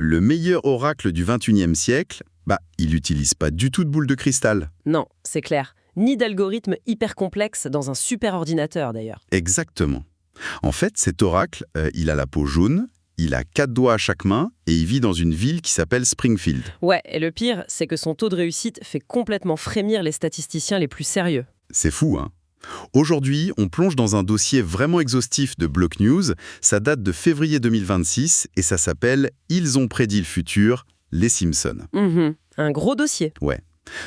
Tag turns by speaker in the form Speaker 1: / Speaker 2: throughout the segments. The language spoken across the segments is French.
Speaker 1: le meilleur oracle du XXIe siècle, il n'utilise pas du tout de boule de cristal.
Speaker 2: Non, c'est clair. Ni d'algorithme hyper complexe dans un super ordinateur d'ailleurs.
Speaker 1: Exactement. En fait, cet oracle, il a la peau jaune, il a 4 doigts à chaque main et il vit dans une ville qui s'appelle Springfield.
Speaker 2: Ouais, et le pire, c'est que son taux de réussite fait complètement frémir les statisticiens les plus sérieux.
Speaker 1: C'est fou, hein? Aujourd'hui, on plonge dans un dossier vraiment exhaustif de Block News. Ça date de février 2026 et ça s'appelle « Ils ont prédit le futur, les Simpsons ».
Speaker 2: Un gros dossier.
Speaker 1: Ouais.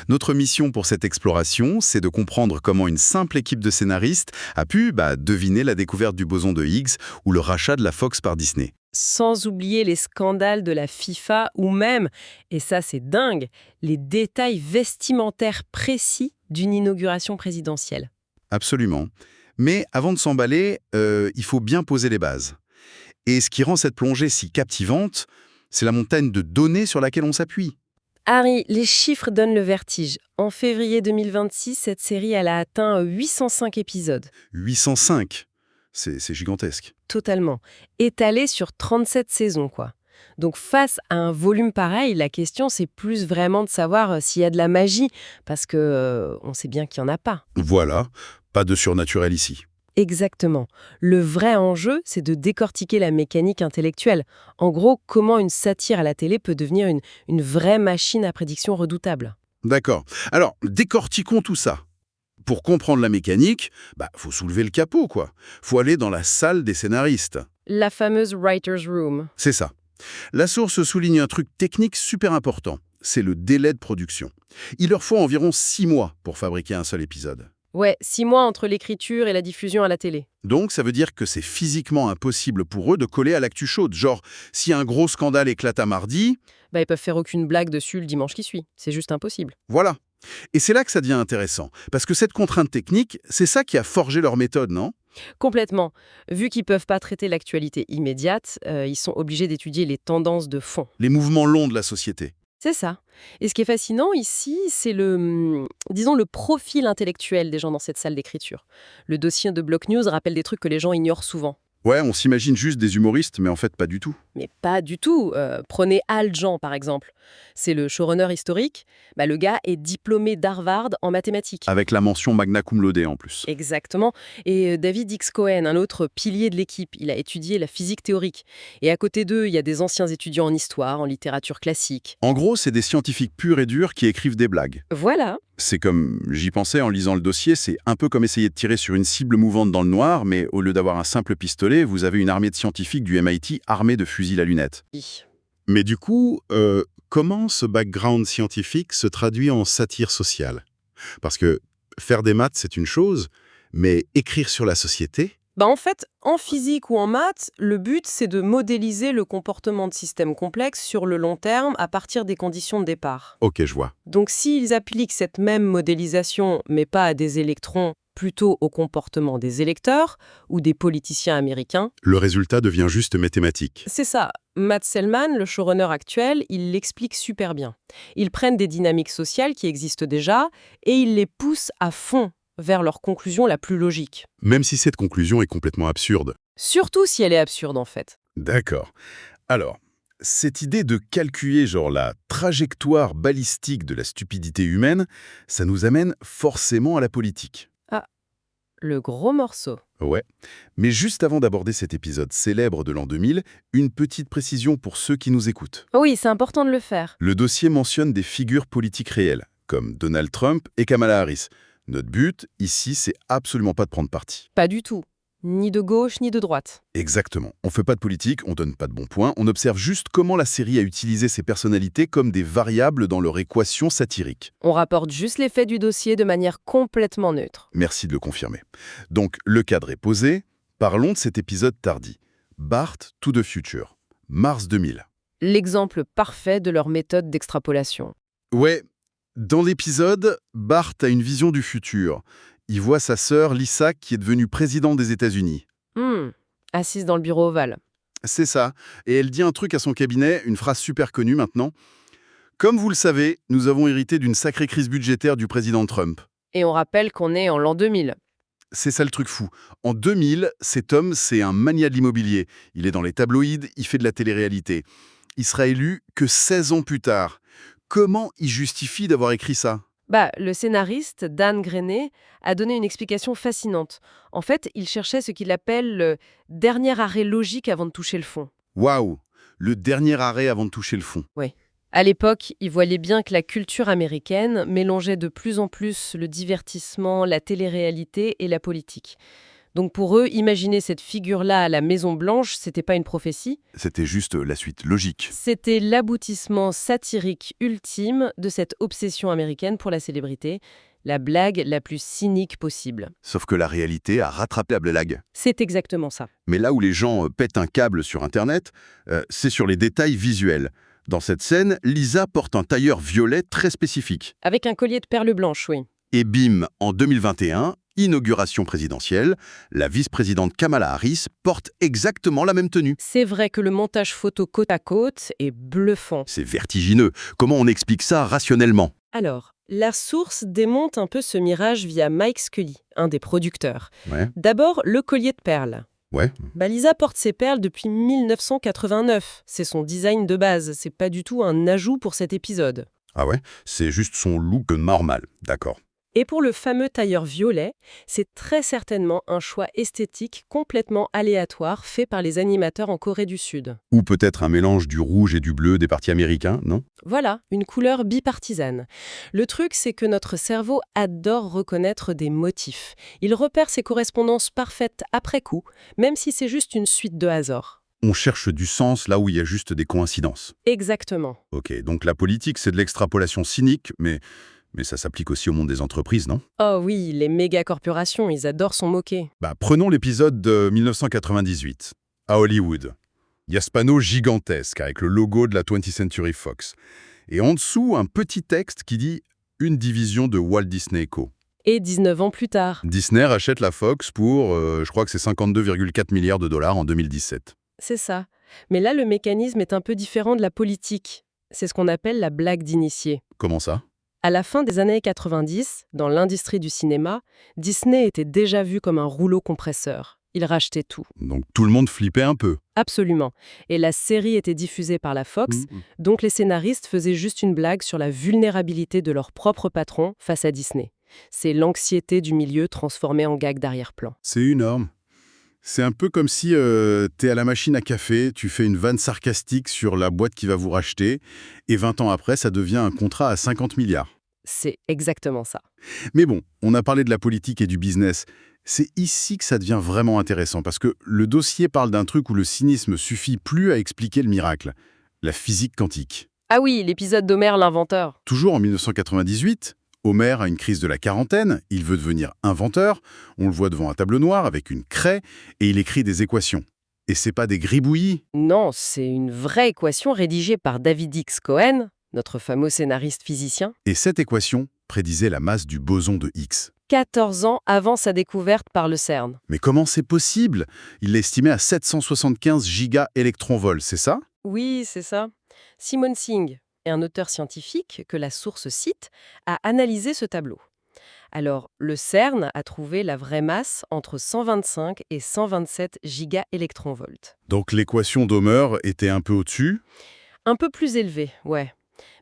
Speaker 1: Notre mission pour cette exploration, c'est de comprendre comment une simple équipe de scénaristes a pu deviner la découverte du boson de Higgs ou le rachat de la Fox par Disney.
Speaker 2: Sans oublier les scandales de la FIFA ou même, et ça c'est dingue, les détails vestimentaires précis d'une inauguration présidentielle.
Speaker 1: Absolument. Mais avant de s'emballer, il faut bien poser les bases. Et ce qui rend cette plongée si captivante, c'est la montagne de données sur laquelle on s'appuie.
Speaker 2: Harry, les chiffres donnent le vertige. En février 2026, cette série elle a atteint 805 épisodes.
Speaker 1: 805, c'est gigantesque.
Speaker 2: Totalement. Étalée sur 37 saisons, quoi. Donc face à un volume pareil, la question c'est plus vraiment de savoir s'il y a de la magie, parce que on sait bien qu'il n'y en a pas.
Speaker 1: Voilà, pas de surnaturel ici.
Speaker 2: Exactement. Le vrai enjeu, c'est de décortiquer la mécanique intellectuelle. En gros, comment une satire à la télé peut devenir une vraie machine à prédiction redoutable.
Speaker 1: D'accord. Alors, décortiquons tout ça. Pour comprendre la mécanique, faut soulever le capot, quoi. Faut aller dans la salle des scénaristes.
Speaker 2: La fameuse writer's room.
Speaker 1: C'est ça. La source souligne un truc technique super important. C'est le délai de production. Il leur faut environ 6 mois pour fabriquer un seul épisode.
Speaker 2: Ouais, 6 mois entre l'écriture et la diffusion à la télé.
Speaker 1: Donc, ça veut dire que c'est physiquement impossible pour eux de coller à l'actu chaude. Genre, si un gros scandale éclate à mardi...
Speaker 2: Ils peuvent faire aucune blague dessus le dimanche qui suit. C'est juste impossible.
Speaker 1: Voilà. Et c'est là que ça devient intéressant. Parce que cette contrainte technique, c'est ça qui a forgé leur méthode, non ?
Speaker 2: Complètement. Vu qu'ils ne peuvent pas traiter l'actualité immédiate, ils sont obligés d'étudier les tendances de fond.
Speaker 1: Les mouvements longs de la société.
Speaker 2: C'est ça. Et ce qui est fascinant ici, c'est le profil intellectuel des gens dans cette salle d'écriture. Le dossier de Block News rappelle des trucs que les gens ignorent souvent.
Speaker 1: Ouais, on s'imagine juste des humoristes, mais en fait pas du tout.
Speaker 2: Mais pas du tout. Prenez Al Jean, par exemple. C'est le showrunner historique. Le gars est diplômé d'Harvard en mathématiques.
Speaker 1: Avec la mention magna cum laude en plus.
Speaker 2: Exactement. Et David X. Cohen, un autre pilier de l'équipe, il a étudié la physique théorique. Et à côté d'eux, il y a des anciens étudiants en histoire, en littérature classique.
Speaker 1: En gros, c'est des scientifiques purs et durs qui écrivent des blagues.
Speaker 2: Voilà.
Speaker 1: C'est comme, j'y pensais en lisant le dossier, c'est un peu comme essayer de tirer sur une cible mouvante dans le noir, mais au lieu d'avoir un simple pistolet, vous avez une armée de scientifiques du MIT armés de fusils à lunettes. Mais du coup, comment ce background scientifique se traduit en satire sociale ? Parce que faire des maths, c'est une chose, mais écrire sur la société...
Speaker 2: En fait, en physique ou en maths, le but, c'est de modéliser le comportement de systèmes complexes sur le long terme à partir des conditions de départ.
Speaker 1: Ok, je vois.
Speaker 2: Donc, s'ils appliquent cette même modélisation, mais pas à des électrons, plutôt au comportement des électeurs ou des politiciens américains...
Speaker 1: Le résultat devient juste mathématique.
Speaker 2: C'est ça. Matt Selman, le showrunner actuel, il l'explique super bien. Ils prennent des dynamiques sociales qui existent déjà et ils les poussent à fond vers leur conclusion la plus logique.
Speaker 1: Même si cette conclusion est complètement absurde.
Speaker 2: Surtout si elle est absurde, en fait.
Speaker 1: D'accord. Alors, cette idée de calculer la trajectoire balistique de la stupidité humaine, ça nous amène forcément à la politique.
Speaker 2: Ah, le gros morceau.
Speaker 1: Ouais. Mais juste avant d'aborder cet épisode célèbre de l'an 2000, une petite précision pour ceux qui nous écoutent.
Speaker 2: Oui, c'est important de le faire.
Speaker 1: Le dossier mentionne des figures politiques réelles, comme Donald Trump et Kamala Harris. Notre but, ici, c'est absolument pas de prendre parti.
Speaker 2: Pas du tout. Ni de gauche, ni de droite.
Speaker 1: Exactement. On fait pas de politique, on donne pas de bons points, on observe juste comment la série a utilisé ces personnalités comme des variables dans leur équation satirique.
Speaker 2: On rapporte juste les faits du dossier de manière complètement neutre.
Speaker 1: Merci de le confirmer. Donc, le cadre est posé. Parlons de cet épisode tardi. Bart to the Future, mars 2000.
Speaker 2: L'exemple parfait de leur méthode d'extrapolation.
Speaker 1: Ouais. Dans l'épisode, Bart a une vision du futur. Il voit sa sœur Lisa qui est devenue présidente des États-Unis.
Speaker 2: Assise dans le bureau ovale.
Speaker 1: C'est ça. Et elle dit un truc à son cabinet, une phrase super connue maintenant. « Comme vous le savez, nous avons hérité d'une sacrée crise budgétaire du président Trump. »
Speaker 2: Et on rappelle qu'on est en l'an 2000.
Speaker 1: C'est ça le truc fou. En 2000, cet homme, c'est un mania de l'immobilier. Il est dans les tabloïds, il fait de la télé-réalité. il sera élu que 16 ans plus tard. Comment il justifie d'avoir écrit ça?
Speaker 2: Le scénariste, Dan Greaney, a donné une explication fascinante. En fait, il cherchait ce qu'il appelle le dernier arrêt logique avant de toucher le fond.
Speaker 1: Waouh! Le dernier arrêt avant de toucher le fond.
Speaker 2: Oui. À l'époque, il voyait bien que la culture américaine mélangeait de plus en plus le divertissement, la télé-réalité et la politique. Donc pour eux, imaginer cette figure-là à la Maison-Blanche, c'était pas une prophétie,
Speaker 1: C'était juste la suite logique.
Speaker 2: c'était l'aboutissement satirique ultime de cette obsession américaine pour la célébrité, la blague la plus cynique possible.
Speaker 1: Sauf que la réalité a rattrapé la blague.
Speaker 2: C'est exactement ça.
Speaker 1: Mais là où les gens pètent un câble sur Internet, c'est sur les détails visuels. Dans cette scène, Lisa porte un tailleur violet très spécifique.
Speaker 2: Avec un collier de perles blanches, oui.
Speaker 1: Et bim, en 2021, inauguration présidentielle, la vice-présidente Kamala Harris porte exactement la même tenue.
Speaker 2: C'est vrai que le montage photo côte à côte est bluffant.
Speaker 1: C'est vertigineux. Comment on explique ça rationnellement?
Speaker 2: Alors, la source démonte un peu ce mirage via Mike Scully, un des producteurs.
Speaker 1: Ouais,
Speaker 2: D'abord, le collier de perles.
Speaker 1: ouais.
Speaker 2: Lisa porte ses perles depuis 1989. C'est son design de base, c'est pas du tout un ajout pour cet épisode.
Speaker 1: Ah ouais, c'est juste son look normal, d'accord.
Speaker 2: Et pour le fameux tailleur violet, c'est très certainement un choix esthétique complètement aléatoire fait par les animateurs en Corée du Sud.
Speaker 1: Ou peut-être un mélange du rouge et du bleu des partis américains, non?
Speaker 2: Voilà, une couleur bipartisane. Le truc, c'est que notre cerveau adore reconnaître des motifs. Il repère ses correspondances parfaites après coup, même si c'est juste une suite de hasards.
Speaker 1: On cherche du sens là où il y a juste des coïncidences.
Speaker 2: Exactement.
Speaker 1: Ok, donc la politique, c'est de l'extrapolation cynique, mais ça s'applique aussi au monde des entreprises, non?
Speaker 2: Oh oui, les méga-corporations, ils adorent s'en moquer.
Speaker 1: Prenons l'épisode de 1998, à Hollywood. Il y a ce panneau gigantesque avec le logo de la 20th Century Fox. Et en dessous, un petit texte qui dit « Une division de Walt Disney Co. ».
Speaker 2: Et 19 ans plus tard.
Speaker 1: Disney rachète la Fox pour, je crois que c'est 52,4 milliards de dollars en 2017.
Speaker 2: C'est ça. Mais là, le mécanisme est un peu différent de la politique. C'est ce qu'on appelle la blague d'initié.
Speaker 1: Comment ça?
Speaker 2: À la fin des années 90, dans l'industrie du cinéma, Disney était déjà vu comme un rouleau compresseur. Il rachetait tout.
Speaker 1: Donc tout le monde flippait un peu.
Speaker 2: Absolument. Et la série était diffusée par la Fox, donc les scénaristes faisaient juste une blague sur la vulnérabilité de leur propre patron face à Disney. C'est l'anxiété du milieu transformée en gag d'arrière-plan.
Speaker 1: C'est énorme. C'est un peu comme si t'es à la machine à café, tu fais une vanne sarcastique sur la boîte qui va vous racheter, et 20 ans après, ça devient un contrat à 50 milliards.
Speaker 2: C'est exactement ça.
Speaker 1: Mais bon, on a parlé de la politique et du business. C'est ici que ça devient vraiment intéressant, parce que le dossier parle d'un truc où le cynisme suffit plus à expliquer le miracle. La physique quantique.
Speaker 2: Ah oui, l'épisode d'Homer l'inventeur.
Speaker 1: Toujours en 1998, Homer a une crise de la quarantaine, il veut devenir inventeur, on le voit devant un tableau noir avec une craie, et il écrit des équations. Et c'est pas des gribouillis.
Speaker 2: Non, c'est une vraie équation rédigée par David X. Cohen, notre fameux scénariste physicien,
Speaker 1: Et cette équation prédisait la masse du boson de Higgs.
Speaker 2: 14 ans avant sa découverte par le CERN.
Speaker 1: Mais comment c'est possible? Il l'estimait à 775 giga-électronvolts, c'est ça?
Speaker 2: Oui, c'est ça. Simon Singh, un auteur scientifique que la source cite, a analysé ce tableau. Alors, le CERN a trouvé la vraie masse entre 125 et 127 giga-électronvolts.
Speaker 1: Donc l'équation d'Homer était un peu au-dessus?
Speaker 2: Un peu plus élevé, ouais.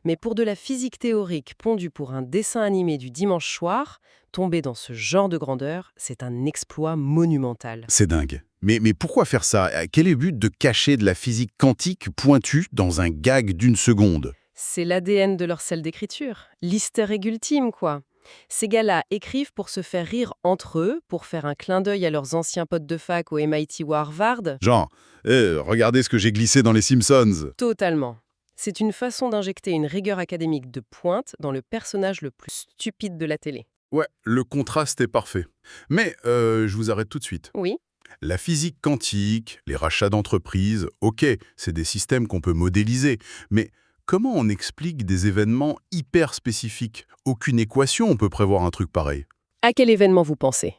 Speaker 2: Mais pour de la physique théorique pondue pour un dessin animé du dimanche soir, tomber dans ce genre de grandeur, c'est un exploit monumental.
Speaker 1: C'est dingue. Mais pourquoi faire ça? Quel est le but de cacher de la physique quantique pointue dans un gag d'une seconde?
Speaker 2: C'est l'ADN de leur celle d'écriture, l'easter egg ultime, quoi. Ces gars-là écrivent pour se faire rire entre eux, pour faire un clin d'œil à leurs anciens potes de fac au MIT ou à Harvard.
Speaker 1: Genre, regardez ce que j'ai glissé dans les Simpsons.
Speaker 2: Totalement. C'est une façon d'injecter une rigueur académique de pointe dans le personnage le plus stupide de la télé.
Speaker 1: Ouais, le contraste est parfait. Mais je vous arrête tout de suite.
Speaker 2: Oui,
Speaker 1: La physique quantique, les rachats d'entreprises, ok, c'est des systèmes qu'on peut modéliser, mais comment on explique des événements hyper spécifiques? Aucune équation on peut prévoir un truc pareil.
Speaker 2: à quel événement vous pensez?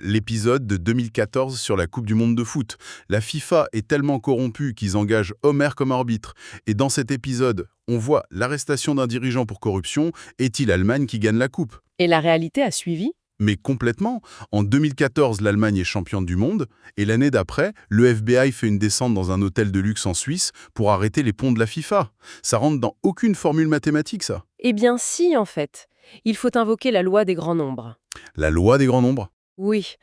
Speaker 1: L'épisode de 2014 sur la Coupe du Monde de foot. La FIFA est tellement corrompue qu'ils engagent Homer comme arbitre. Et dans cet épisode, on voit l'arrestation d'un dirigeant pour corruption, est-il l'Allemagne qui gagne la coupe?
Speaker 2: Et la réalité a suivi?
Speaker 1: Mais complètement. En 2014, l'Allemagne est championne du monde, et l'année d'après, le FBI fait une descente dans un hôtel de luxe en Suisse pour arrêter les ponts de la FIFA. Ça rentre dans aucune formule mathématique, ça.
Speaker 2: Eh bien si, en fait. Il faut invoquer la loi des grands nombres.
Speaker 1: La loi des grands nombres.
Speaker 2: Oui.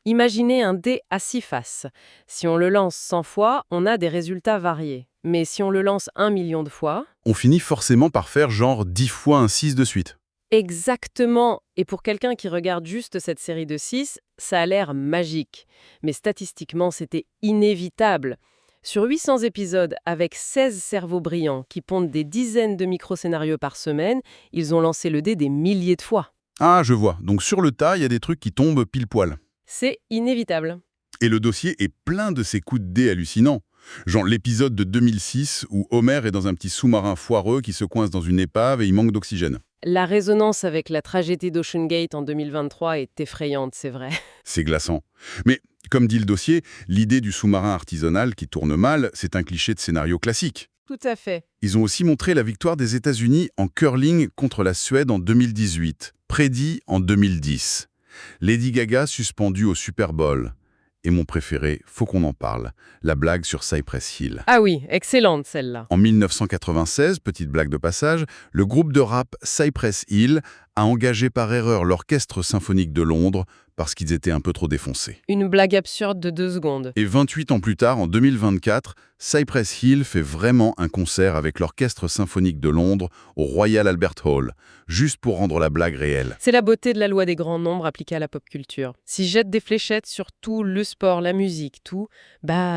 Speaker 2: Imaginez un dé à 6 faces. Si on le lance 100 fois, on a des résultats variés. Mais si on le lance 1 million de fois...
Speaker 1: On finit forcément par faire genre 10 fois un 6 de suite.
Speaker 2: Exactement. Et pour quelqu'un qui regarde juste cette série de 6, ça a l'air magique. Mais statistiquement, c'était inévitable. Sur 800 épisodes, avec 16 cerveaux brillants qui pondent des dizaines de micro-scénarios par semaine, ils ont lancé le dé des milliers de fois.
Speaker 1: Ah, je vois. Donc sur le tas, il y a des trucs qui tombent pile poil.
Speaker 2: C'est inévitable.
Speaker 1: Et le dossier est plein de ces coups de dés hallucinants. Genre l'épisode de 2006 où Homer est dans un petit sous-marin foireux qui se coince dans une épave et il manque d'oxygène.
Speaker 2: La résonance avec la tragédie d'Ocean Gate en 2023 est effrayante, c'est vrai.
Speaker 1: C'est glaçant. Mais, comme dit le dossier, l'idée du sous-marin artisanal qui tourne mal, c'est un cliché de scénario classique.
Speaker 2: Tout à fait.
Speaker 1: Ils ont aussi montré la victoire des États-Unis en curling contre la Suède en 2018, prédit en 2010. Lady Gaga suspendue au Super Bowl. Et mon préféré, faut qu'on en parle, la blague sur Cypress Hill.
Speaker 2: Ah oui, excellente celle-là.
Speaker 1: En 1996, petite blague de passage, le groupe de rap Cypress Hill a engagé par erreur l'Orchestre symphonique de Londres parce qu'ils étaient un peu trop défoncés.
Speaker 2: Une blague absurde de 2 secondes.
Speaker 1: Et 28 ans plus tard, en 2024, Cypress Hill fait vraiment un concert avec l'Orchestre symphonique de Londres au Royal Albert Hall, juste pour rendre la blague réelle.
Speaker 2: C'est la beauté de la loi des grands nombres appliquée à la pop culture. S'ils jettent des fléchettes sur tout, le sport, la musique, tout,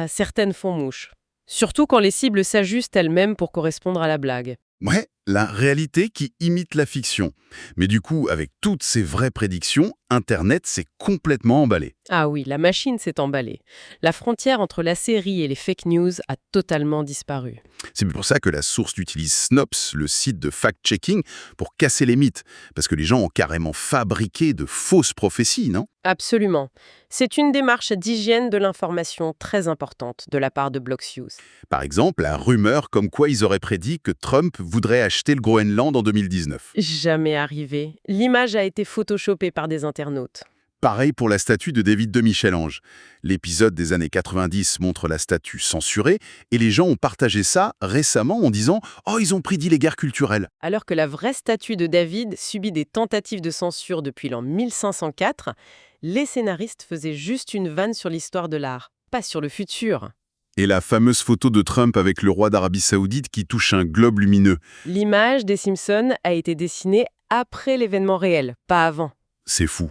Speaker 2: certaines font mouche. Surtout quand les cibles s'ajustent elles-mêmes pour correspondre à la blague.
Speaker 1: Ouais, la réalité qui imite la fiction. Mais du coup, avec toutes ces vraies prédictions, Internet s'est complètement emballé.
Speaker 2: Ah oui, la machine s'est emballée. La frontière entre la série et les fake news a totalement disparu.
Speaker 1: C'est pour ça que la source utilise Snops, le site de fact-checking, pour casser les mythes. Parce que les gens ont carrément fabriqué de fausses prophéties, non?
Speaker 2: Absolument. C'est une démarche d'hygiène de l'information très importante de la part de Blocknews.
Speaker 1: Par exemple, la rumeur comme quoi ils auraient prédit que Trump voudrait acheter le Groenland en 2019.
Speaker 2: Jamais arrivé. L'image a été photoshopée par des internautes.
Speaker 1: Pareil pour la statue de David de Michel-Ange. L'épisode des années 90 montre la statue censurée et les gens ont partagé ça récemment en disant « Oh, ils ont prédit les guerres culturelles ».
Speaker 2: Alors que la vraie statue de David subit des tentatives de censure depuis l'an 1504, les scénaristes faisaient juste une vanne sur l'histoire de l'art, pas sur le futur.
Speaker 1: Et la fameuse photo de Trump avec le roi d'Arabie Saoudite qui touche un globe lumineux.
Speaker 2: L'image des Simpsons a été dessinée après l'événement réel, pas avant.
Speaker 1: C'est fou.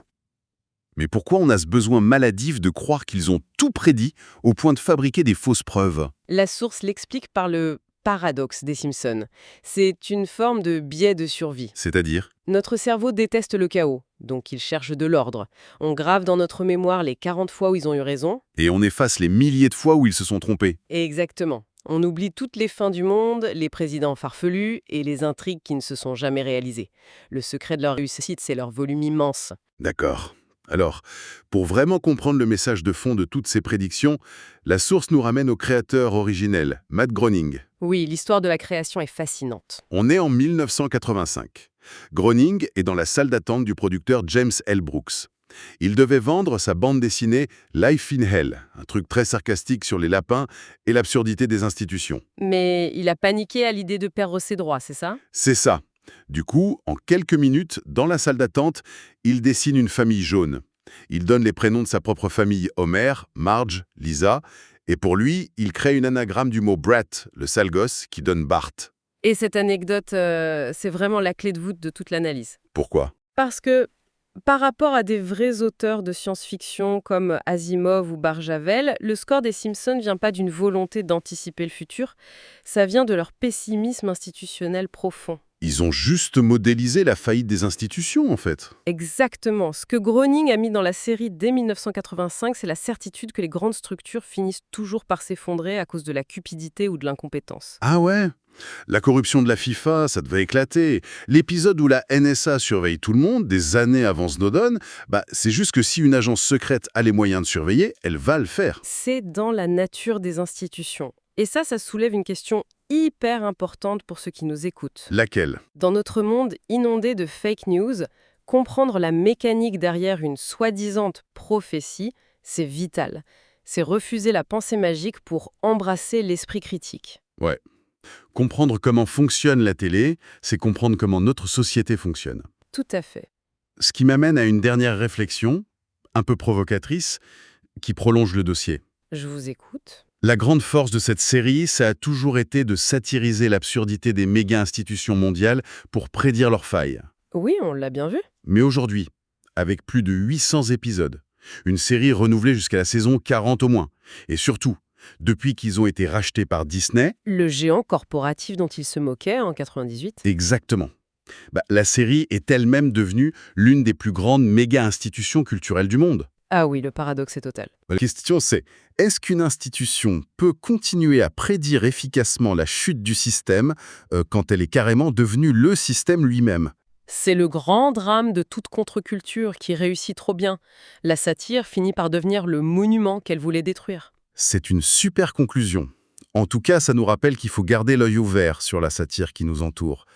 Speaker 1: Mais pourquoi on a ce besoin maladif de croire qu'ils ont tout prédit au point de fabriquer des fausses preuves?
Speaker 2: La source l'explique par le paradoxe des Simpsons. C'est une forme de biais de survie.
Speaker 1: C'est-à-dire?
Speaker 2: Notre cerveau déteste le chaos, donc il cherche de l'ordre. On grave dans notre mémoire les 40 fois où ils ont eu raison.
Speaker 1: Et on efface les milliers de fois où ils se sont trompés.
Speaker 2: Exactement. On oublie toutes les fins du monde, les présidents farfelus et les intrigues qui ne se sont jamais réalisées. Le secret de leur réussite, c'est leur volume immense.
Speaker 1: D'accord. Alors, pour vraiment comprendre le message de fond de toutes ces prédictions, la source nous ramène au créateur originel, Matt Groening.
Speaker 2: Oui, l'histoire de la création est fascinante.
Speaker 1: On est en 1985. Groening est dans la salle d'attente du producteur James L. Brooks. Il devait vendre sa bande dessinée Life in Hell, un truc très sarcastique sur les lapins et l'absurdité des institutions.
Speaker 2: Mais il a paniqué à l'idée de perdre ses droits, c'est ça?
Speaker 1: C'est ça. Du coup, en quelques minutes, dans la salle d'attente, il dessine une famille jaune. Il donne les prénoms de sa propre famille, Homer, Marge, Lisa, et pour lui, il crée une anagramme du mot Brat, le sale gosse, qui donne Bart.
Speaker 2: Et cette anecdote, c'est vraiment la clé de voûte de toute l'analyse.
Speaker 1: Pourquoi?
Speaker 2: Parce que, par rapport à des vrais auteurs de science-fiction comme Asimov ou Barjavel, le score des Simpsons ne vient pas d'une volonté d'anticiper le futur, ça vient de leur pessimisme institutionnel profond.
Speaker 1: Ils ont juste modélisé la faillite des institutions, en fait.
Speaker 2: Exactement. Ce que Groening a mis dans la série dès 1985, c'est la certitude que les grandes structures finissent toujours par s'effondrer à cause de la cupidité ou de l'incompétence.
Speaker 1: Ah ouais? La corruption de la FIFA, ça devait éclater. L'épisode où la NSA surveille tout le monde, des années avant Snowden, c'est juste que si une agence secrète a les moyens de surveiller, elle va le faire.
Speaker 2: C'est dans la nature des institutions. Et ça soulève une question hyper importante pour ceux qui nous écoutent.
Speaker 1: Laquelle?
Speaker 2: Dans notre monde inondé de fake news, Comprendre la mécanique derrière une soi-disant prophétie, c'est vital. C'est refuser la pensée magique pour embrasser l'esprit critique.
Speaker 1: Ouais. Comprendre comment fonctionne la télé, c'est comprendre comment notre société fonctionne.
Speaker 2: Tout à fait.
Speaker 1: Ce qui m'amène à une dernière réflexion, un peu provocatrice, qui prolonge le dossier.
Speaker 2: Je vous écoute.
Speaker 1: La grande force de cette série, ça a toujours été de satiriser l'absurdité des méga-institutions mondiales pour prédire leurs failles.
Speaker 2: Oui, on l'a bien vu.
Speaker 1: Mais aujourd'hui, avec plus de 800 épisodes, une série renouvelée jusqu'à la saison 40 au moins, et surtout, depuis qu'ils ont été rachetés par Disney,
Speaker 2: Le géant corporatif dont il se moquait en 98.
Speaker 1: exactement. La série est elle-même devenue l'une des plus grandes méga-institutions culturelles du monde.
Speaker 2: Ah oui, le paradoxe est total.
Speaker 1: La question c'est, est-ce qu'une institution peut continuer à prédire efficacement la chute du système quand elle est carrément devenue le système lui-même?
Speaker 2: C'est le grand drame de toute contre-culture qui réussit trop bien. La satire finit par devenir le monument qu'elle voulait détruire.
Speaker 1: C'est une super conclusion. En tout cas, ça nous rappelle qu'il faut garder l'œil ouvert sur la satire qui nous entoure.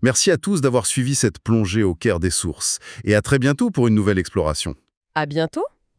Speaker 1: Merci à tous d'avoir suivi cette plongée au cœur des sources. Et à très bientôt pour une nouvelle exploration.
Speaker 2: À bientôt!